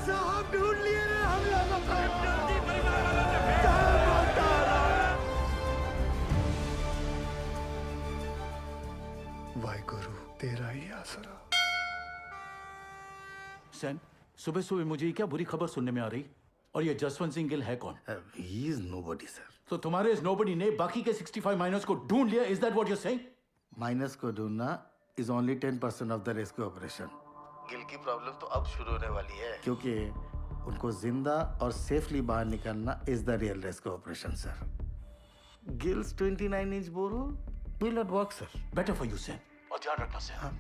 साहब ढूंढ लिए रे हम लोगों को। जल्दी परिवार वालों से भेज। वाहिगुरु तेरा ही आसरा। सैन, सुबह सुबह मुझे क्या बुरी खबर सुनने में आ रही? और ये जसवंत सिंह गिल है कौन? He is nobody, sir. तो तुम्हारे इस नोबडी ने बाकी के 65 माइनर्स को ढूंढ लिया? Is that what you saying? Minus को ढूंढना is only 10% of the rescue operation. Gill की प्रॉब्लम तो अब शुरू होने वाली है, क्योंकि उनको जिंदा और सेफली बाहर निकालना is the real rescue operation, sir. Gill's 29-inch borehole will not work, sir. Better for you सैन। और ध्यान रखना सैन,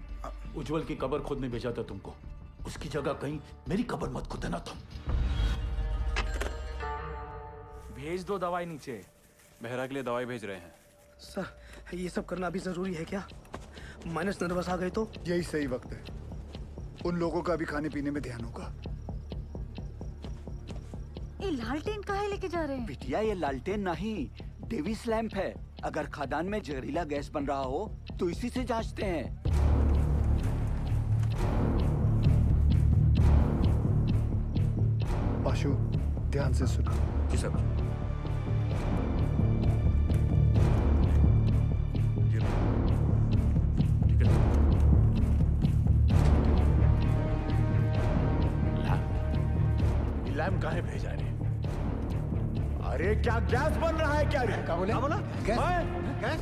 उज्जवल की कब्र खोदने भेजा था तुमको, उसकी जगह कहीं मेरी कब्र मत खोदना तुम। भेज दो दवाई नीचे। मेहरा के लिए दवाई भेज रहे हैं। सर ये सब करना अभी जरूरी है क्या? माइनस नर्वस आ गए तो? यही सही वक्त है, उन लोगों का भी खाने पीने में ध्यान होगा। ये लालटेन काहे लेके जा रहे हैं? बिटिया ये लालटेन नहीं, डेविस लैंप है। अगर खदान में जहरीला गैस बन रहा हो तो इसी से जांचते हैं। पाशु ध्यान से सुनो। जी साहब। ठीक है। लैम्प काहे भेजा रे? अरे क्या गैस बन रहा है क्या रे? क्या बोला? गैस?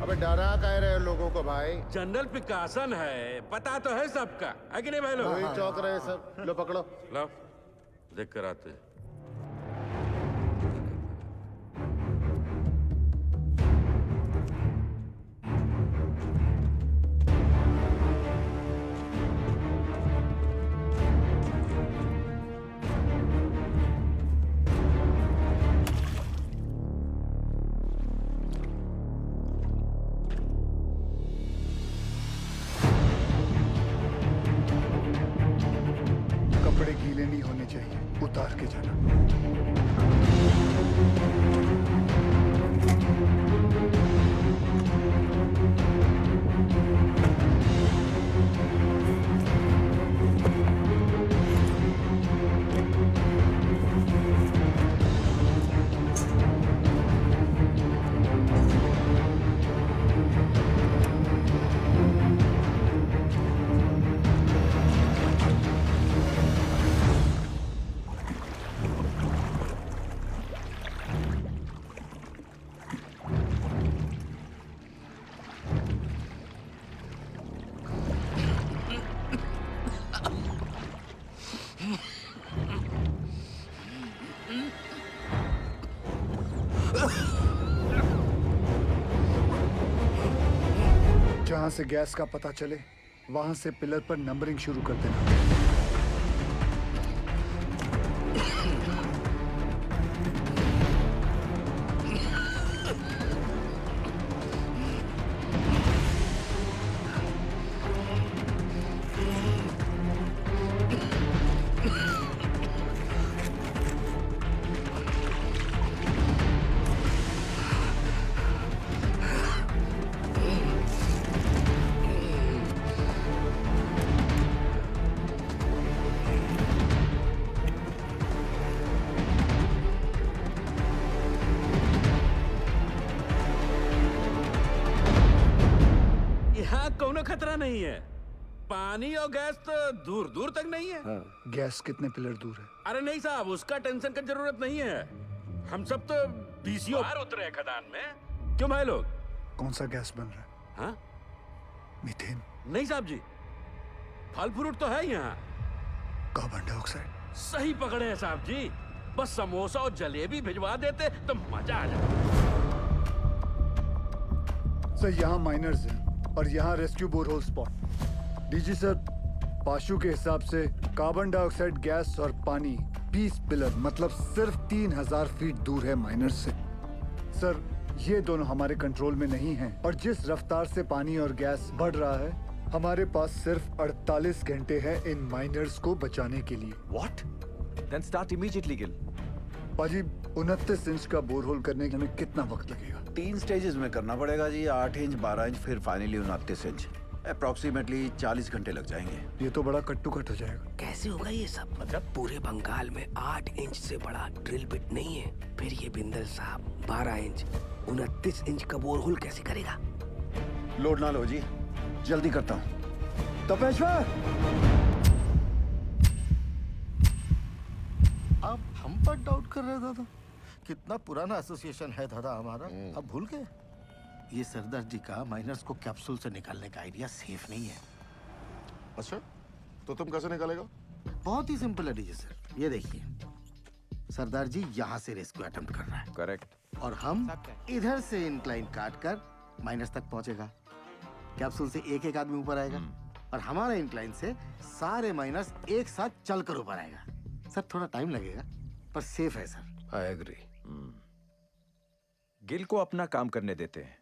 अबे डरा कह रहे हो लोगों को भाई? जनरल पिकासन है, पता तो है सबका, है कि नहीं भाई लोग? वही चौक रहे सब। लो पकड़ो। लो देख कर आते हैं। कपड़े गीले नहीं होने चाहिए, उतार के जाना। जहां से गैस का पता चले वहां से पिलर पर नंबरिंग शुरू कर देना। कोनो खतरा नहीं है। पानी और गैस तो दूर दूर तक नहीं है। गैस कितने पिलर दूर है? अरे नहीं साहब, उसका टेंशन की जरूरत नहीं है। हम सब तो बीसीओ बाहर उतरे हैं खदान में। क्यों भाई लोग? कौन सा गैस बन रहा है? हाँ? मीथेन? नहीं साहब जी, फल फ्रूट तो है यहाँ। Carbon dioxide? सही पकड़े हैं साहब जी। बस समोसा और जलेबी भिजवा देते तो मजा आ जाता। सर यहाँ माइनर्स हैं और यहाँ rescue borehole spot. DG sir, पाशु के हिसाब से कार्बन डाइऑक्साइड गैस और पानी 20 पिलर मतलब सिर्फ 3000 फीट दूर है माइनर्स से। सर ये दोनों हमारे कंट्रोल में नहीं हैं और जिस रफ्तार से पानी और गैस बढ़ रहा है हमारे पास सिर्फ 48 घंटे हैं इन माइनर्स को बचाने के लिए। What? Then start immediately, Gil. पाजी 29 इंच का बोरहोल करने में कितना वक्त लगेगा? 3 स्टेजेस में करना पड़ेगा जी, 8 इंच, 12 इंच, फिर फाइनली 29 इंच। अप्रोक्सीमेटली 40 घंटे लग जाएंगे। ये तो बड़ा कट्टू कट हो जाएगा। कैसे होगा ये सब? मतलब पूरे बंगाल में 8 इंच से बड़ा ड्रिल बिट नहीं है। फिर ये बिंदल साहब 12 इंच 29 इंच का बोरहोल कैसे करेगा? लोड ना लो जी, जल्दी करता हूँ। तपेश्वर, आप हम पर डाउट कर रहे दादा? कितना पुराना एसोसिएशन है दादा हमारा, अब भूल गए? ये सरदार जी का माइनर्स को कैप्सूल से निकालने का आइडिया सेफ नहीं है। अच्छा, तो तुम कैसे निकालेगा? बहुत ही सिंपल है डीजे सर, ये देखिए, सरदार जी यहाँ से रेस्क्यू अटेम्प्ट कर रहा है करेक्ट। और हम इधर से इंक्लाइन काट कर माइनस तक पहुंचेगा। कैप्सूल से एक एक आदमी ऊपर आएगा और हमारा इंक्लाइन से सारे माइनस एक साथ चलकर ऊपर आएगा। सर थोड़ा टाइम लगेगा पर सेफ है सर। I agree. गिल को अपना काम करने देते हैं।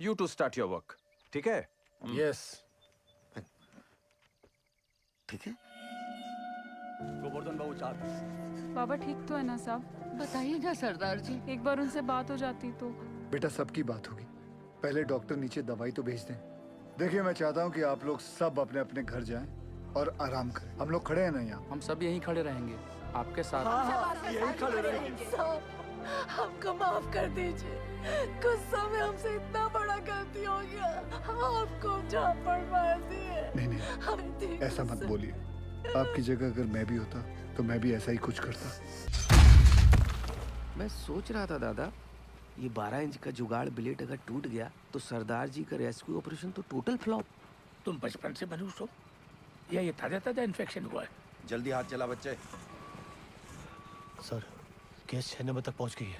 You to start your work, ठीक है? यस। ठीक है। गोवर्धन बाबू चार। बाबा ठीक तो है ना साहब? बताइए ना सरदार जी। एक बार उनसे बात हो जाती तो। बेटा सबकी बात होगी, पहले डॉक्टर नीचे दवाई तो भेज दें। देखिए मैं चाहता हूँ कि आप लोग सब अपने अपने घर जाएं और आराम करें। हम लोग खड़े हैं ना यहाँ। हम सब यहीं खड़े रहेंगे आपके साथ। यही खड़े रहेंगे। हमको माफ कर दीजिए, गुस्सा में हमसे इतना बड़ा गलती हो गया, आपको झापड़ मार दिए। नहीं ऐसा मत बोलिए। आपकी जगह अगर मैं भी होता तो मैं भी ऐसा ही कुछ करता। मैं सोच रहा था दादा, ये 12 इंच का जुगाड़ ब्लेड अगर टूट गया तो सरदार जी का रेस्क्यू ऑपरेशन तो टोटल फ्लॉप। तुम बचपन से मनुष्य हो या ये ताजा ताजा इन्फेक्शन हुआ है? जल्दी हाथ चला बच्चे। सर, केस 6 नंबर तक पहुंच गई है।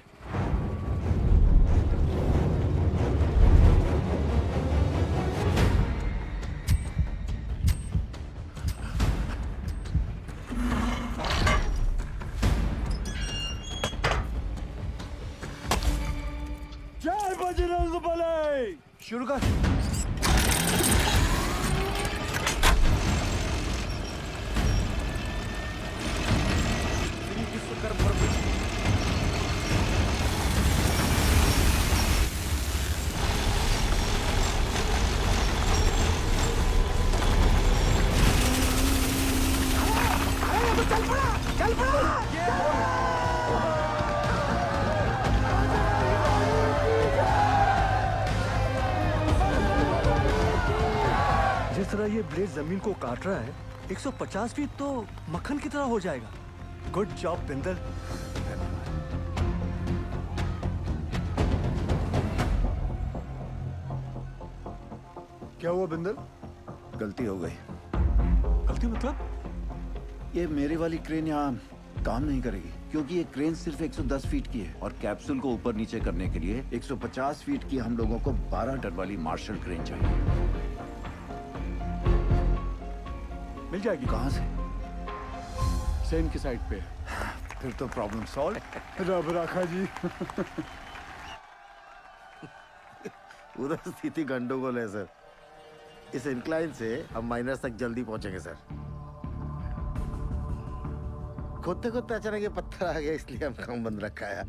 जय बजरंग बली। शुरू कर। जिस तरह ये ब्लेड जमीन को काट रहा है, 150 फीट तो मक्खन की तरह हो जाएगा। Good job Bindal. क्या हुआ बिंदल? गलती हो गई। गलती मतलब? ये मेरी वाली क्रेन यहाँ काम नहीं करेगी क्योंकि ये क्रेन सिर्फ 110 फीट की है और कैप्सूल को ऊपर नीचे करने के लिए 150 फीट की हम लोगों को 12 टन वाली मार्शल क्रेन चाहिए। मिल जाएगी। कहाँ से? सेम की साइड पे। फिर तो प्रॉब्लम सॉल्व। रब राखा जी। उधर स्थिति गंडोगोल है सर। इस इंक्लाइन से हम माइनस तक जल्दी पहुंचेंगे सर। खोदते खोदते अचानक ये पत्थर आ गया इसलिए हम काम बंद रखा है।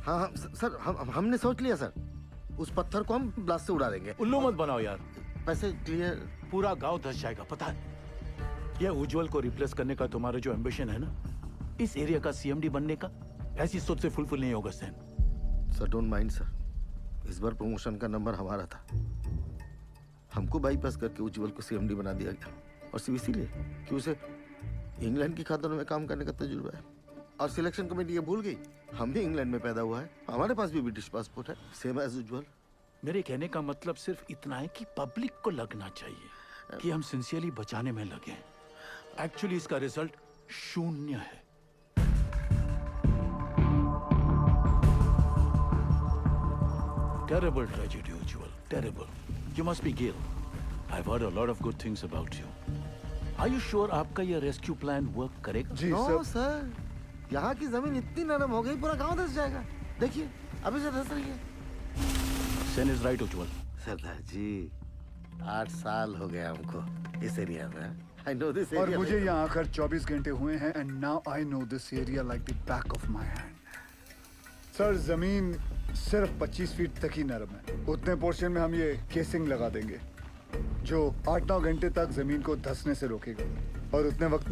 हाँ सर, हमने सोच लिया सर, उस पत्थर को हम ब्लास्ट से उड़ा देंगे। उल्लू मत बनाओ यार। पैसे क्लियर। पूरा गांव धस जाएगा पता है। ये उज्जवल को रिप्लेस करने का तुम्हारा जो एम्बिशन है ना, इस एरिया का सीएमडी बनने का, ऐसी सोच से फुलफिल नहीं होगा सैन। सर डोंट माइंड सर, इस बार प्रमोशन का नंबर हमारा था। हमको बाईपास करके उज्जवल को सीएमडी बना दिया गया और सिर्फ इसीलिए कि उसे इंग्लैंड की खातों में काम करने का तजुर्बा है। और सिलेक्शन कमेटी ये भूल गई हम भी इंग्लैंड में पैदा हुआ है, हमारे पास भी ब्रिटिश पासपोर्ट है, सेम एज उज्जवल। मेरे कहने का मतलब सिर्फ इतना है कि पब्लिक को लगना चाहिए कि हम सिंसियरली बचाने में लगे हैं। एक्चुअली इसका रिजल्ट 0 है। Terrible tragedy, Ujjwal. Terrible. You must be Gil. I've heard a lot of good things about you. Are you sure आपका ये रेस्क्यू प्लान वर्क करेगा? जी नो सर, यहाँ की जमीन इतनी नरम हो गई पूरा गांव धस जाएगा। देखिए अभी से धस रही है। Sen is right, Ujjwal. सरदार जी 8 साल हो गए हमको इस एरिया में। I know this और area मुझे like- यहाँ आकर 24 घंटे हुए हैं and now I know this area like the back of my hand. Sir जमीन सिर्फ 25 फीट तक ही नरम है, उतने पोर्शन में हम ये केसिंग लगा देंगे। जो 8-9 घंटे तक जमीन को धंसने से रोकेगा और उतने वक्त